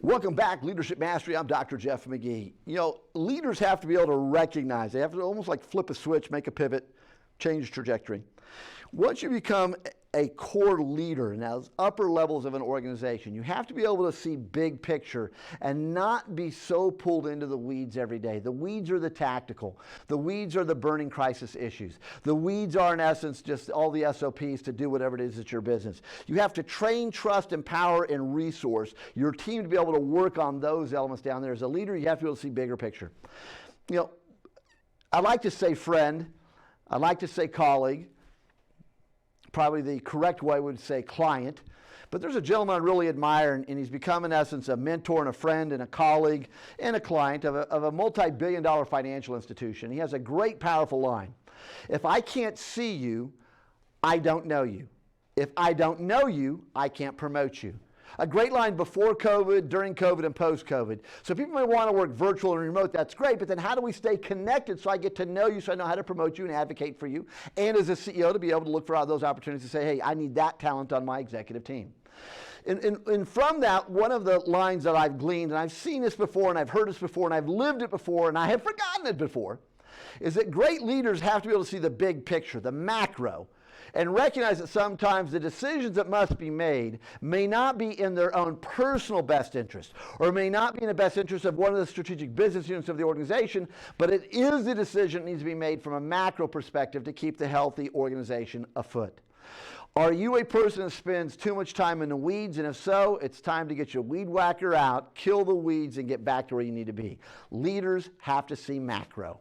Welcome back, Leadership Mastery. I'm Dr. Jeff McGee. You know, leaders have to be able to recognize, they have to almost like flip a switch, make a pivot, change trajectory. Once you become a core leader in those upper levels of an organization, you have to be able to see big picture and not be so pulled into the weeds every day. The weeds are the tactical. The weeds are the burning crisis issues. The weeds are, in essence, just all the SOPs to do whatever it is that's your business. You have to train, trust, empower, and resource your team to be able to work on those elements down there. As a leader, you have to be able to see bigger picture. You know, I like to say friend. I like to say colleague. Probably the correct way would say client. But there's a gentleman I really admire, and he's become, in essence, a mentor and a friend and a colleague and a client of a multi-billion-dollar financial institution. He has a great, powerful line. If I can't see you, I don't know you. If I don't know you, I can't promote you. A great line before COVID, during COVID, and post-COVID. So people may want to work virtual and remote, that's great, but then how do we stay connected so I get to know you, so I know how to promote you and advocate for you, and as a CEO to be able to look for those opportunities to say, hey, I need that talent on my executive team. And from that, one of the lines that I've gleaned, and I've seen this before, and I've heard this before, and I've lived it before, and I have forgotten it before, is that great leaders have to be able to see the big picture, the macro, and recognize that sometimes the decisions that must be made may not be in their own personal best interest, or may not be in the best interest of one of the strategic business units of the organization, but it is the decision that needs to be made from a macro perspective to keep the healthy organization afoot. Are you a person that spends too much time in the weeds? And if so, it's time to get your weed whacker out, kill the weeds, and get back to where you need to be. Leaders have to see macro.